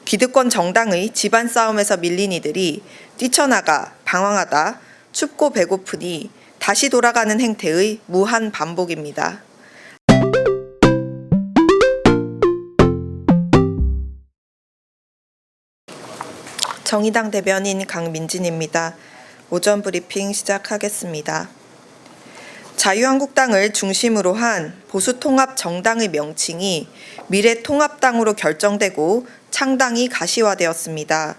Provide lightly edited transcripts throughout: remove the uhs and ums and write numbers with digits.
기득권 정당의 집안 싸움에서 밀린 이들이 뛰쳐나가 방황하다 춥고 배고프니 다시 돌아가는 행태의 무한 반복입니다. 정의당 대변인 강민진입니다. 오전 브리핑 시작하겠습니다. 자유한국당을 중심으로 한 보수통합 정당의 명칭이 미래통합당으로 결정되고 창당이 가시화되었습니다.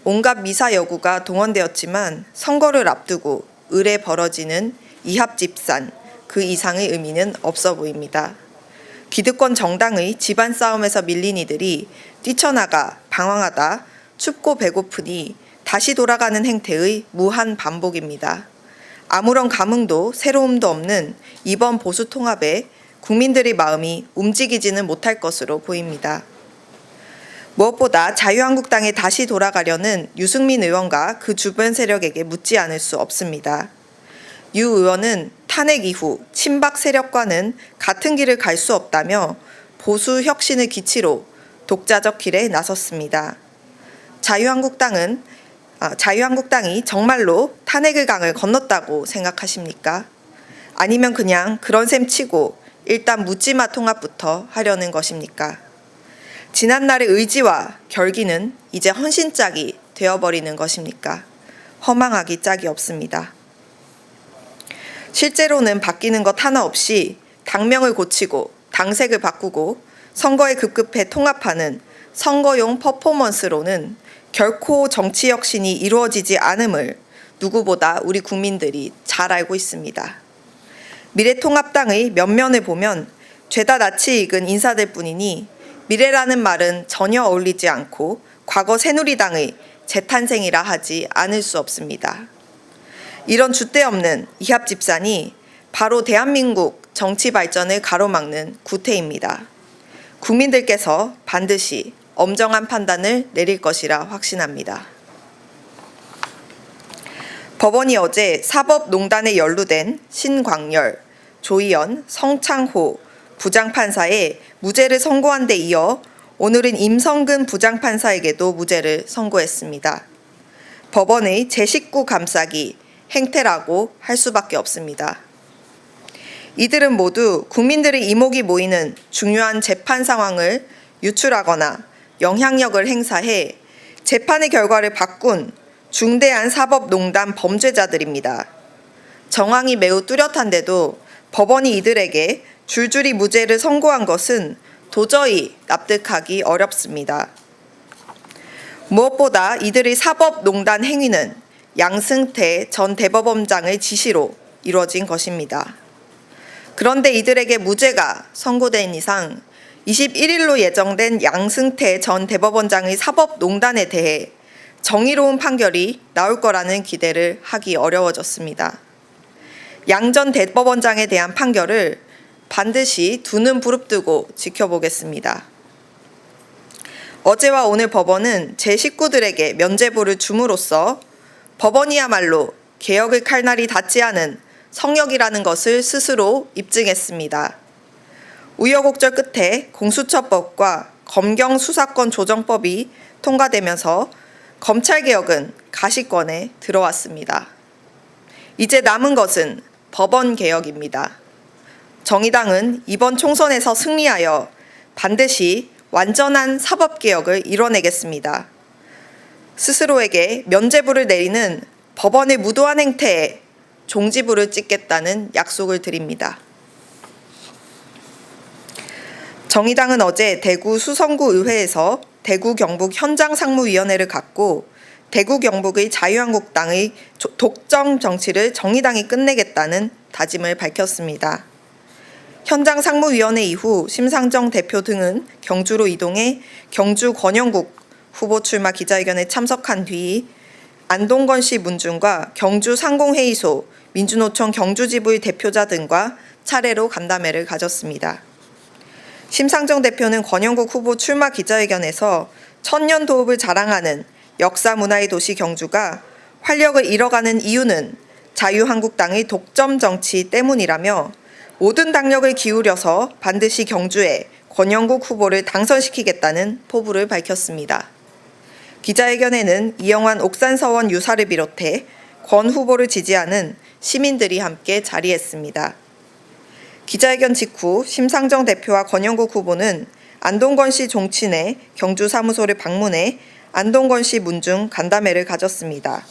온갖 미사 여구가 동원되었지만 선거를 앞두고 을에 벌어지는 이합집산, 그 이상의 의미는 없어 보입니다. 기득권 정당의 집안 싸움에서 밀린 이들이 뛰쳐나가 방황하다 춥고 배고프니 다시 돌아가는 행태의 무한 반복입니다. 아무런 감흥도 새로움도 없는 이번 보수 통합에 국민들의 마음이 움직이지는 못할 것으로 보입니다. 무엇보다 자유한국당에 다시 돌아가려는 유승민 의원과 그 주변 세력에게 묻지 않을 수 없습니다. 유 의원은 탄핵 이후 친박 세력과는 같은 길을 갈 수 없다며 보수 혁신의 기치로 독자적 길에 나섰습니다. 자유한국당이 정말로 탄핵의 강을 건넜다고 생각하십니까? 아니면 그냥 그런 셈 치고 일단 묻지마 통합부터 하려는 것입니까? 지난날의 의지와 결기는 이제 헌신짝이 되어버리는 것입니까? 허망하기 짝이 없습니다. 실제로는 바뀌는 것 하나 없이 당명을 고치고 당색을 바꾸고 선거에 급급해 통합하는 선거용 퍼포먼스로는 결코 정치 혁신이 이루어지지 않음을 누구보다 우리 국민들이 잘 알고 있습니다. 미래통합당의 면면을 보면 죄다 낯이 익은 인사들 뿐이니 미래라는 말은 전혀 어울리지 않고 과거 새누리당의 재탄생이라 하지 않을 수 없습니다. 이런 줏대 없는 이합집산이 바로 대한민국 정치 발전을 가로막는 구태입니다. 국민들께서 반드시 엄정한 판단을 내릴 것이라 확신합니다. 법원이 어제 사법농단에 연루된 신광열, 조희연, 성창호 부장판사에 무죄를 선고한 데 이어 오늘은 임성근 부장판사에게도 무죄를 선고했습니다. 법원의 제19 감싸기 행태라고 할 수밖에 없습니다. 이들은 모두 국민들의 이목이 모이는 중요한 재판 상황을 유출하거나 영향력을 행사해 재판의 결과를 바꾼 중대한 사법농단 범죄자들입니다. 정황이 매우 뚜렷한데도 법원이 이들에게 줄줄이 무죄를 선고한 것은 도저히 납득하기 어렵습니다. 무엇보다 이들의 사법농단 행위는 양승태 전 대법원장의 지시로 이루어진 것입니다. 그런데 이들에게 무죄가 선고된 이상 21일로 예정된 양승태 전 대법원장의 사법농단에 대해 정의로운 판결이 나올 거라는 기대를 하기 어려워졌습니다. 양 전 대법원장에 대한 판결을 반드시 두 눈 부릅뜨고 지켜보겠습니다. 어제와 오늘 법원은 제 식구들에게 면죄부를 줌으로써 법원이야말로 개혁의 칼날이 닿지 않은 성역이라는 것을 스스로 입증했습니다. 우여곡절 끝에 공수처법과 검경수사권 조정법이 통과되면서 검찰개혁은 가시권에 들어왔습니다. 이제 남은 것은 법원개혁입니다. 정의당은 이번 총선에서 승리하여 반드시 완전한 사법개혁을 이뤄내겠습니다. 스스로에게 면죄부를 내리는 법원의 무도한 행태에 종지부를 찍겠다는 약속을 드립니다. 정의당은 어제 대구 수성구 의회에서 대구 경북 현장상무위원회를 갖고 대구 경북의 자유한국당의 독점 정치를 정의당이 끝내겠다는 다짐을 밝혔습니다. 현장상무위원회 이후 심상정 대표 등은 경주로 이동해 경주 권영국 후보 출마 기자회견에 참석한 뒤 안동건 씨 문중과 경주 상공회의소 민주노총 경주지부의 대표자 등과 차례로 간담회를 가졌습니다. 심상정 대표는 권영국 후보 출마 기자회견에서 천년 도읍을 자랑하는 역사 문화의 도시 경주가 활력을 잃어가는 이유는 자유한국당의 독점 정치 때문이라며 모든 당력을 기울여서 반드시 경주에 권영국 후보를 당선시키겠다는 포부를 밝혔습니다. 기자회견에는 이영환 옥산서원 유사를 비롯해 권 후보를 지지하는 시민들이 함께 자리했습니다. 기자회견 직후 심상정 대표와 권영국 후보는 안동권 씨 종친의 경주 사무소를 방문해 안동권 씨 문중 간담회를 가졌습니다.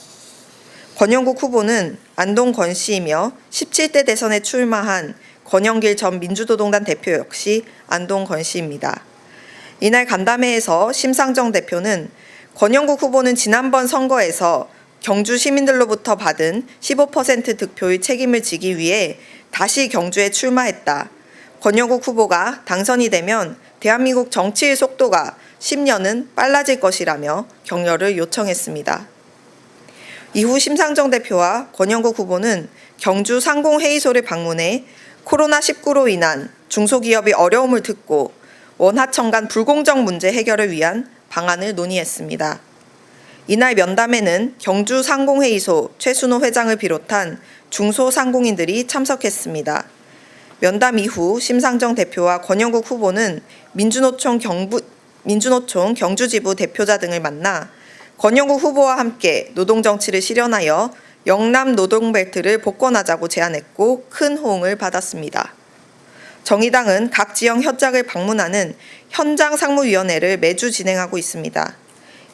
권영국 후보는 안동권 씨이며 17대 대선에 출마한 권영길 전 민주노동당 대표 역시 안동권 씨입니다. 이날 간담회에서 심상정 대표는 권영국 후보는 지난번 선거에서 경주 시민들로부터 받은 15% 득표의 책임을 지기 위해 다시 경주에 출마했다. 권영국 후보가 당선이 되면 대한민국 정치의 속도가 10년은 빨라질 것이라며 격려를 요청했습니다. 이후 심상정 대표와 권영국 후보는 경주 상공회의소를 방문해 코로나19로 인한 중소기업의 어려움을 듣고 원하청 간 불공정 문제 해결을 위한 방안을 논의했습니다. 이날 면담에는 경주 상공회의소 최순호 회장을 비롯한 중소상공인들이 참석했습니다. 면담 이후 심상정 대표와 권영국 후보는 민주노총 경주지부 대표자 등을 만나 권영국 후보와 함께 노동정치를 실현하여 영남 노동벨트를 복권하자고 제안했고 큰 호응을 받았습니다. 정의당은 각 지역 현장을 방문하는 현장 상무위원회를 매주 진행하고 있습니다.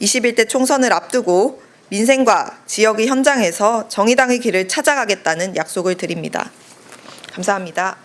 21대 총선을 앞두고 민생과 지역의 현장에서 정의당의 길을 찾아가겠다는 약속을 드립니다. 감사합니다.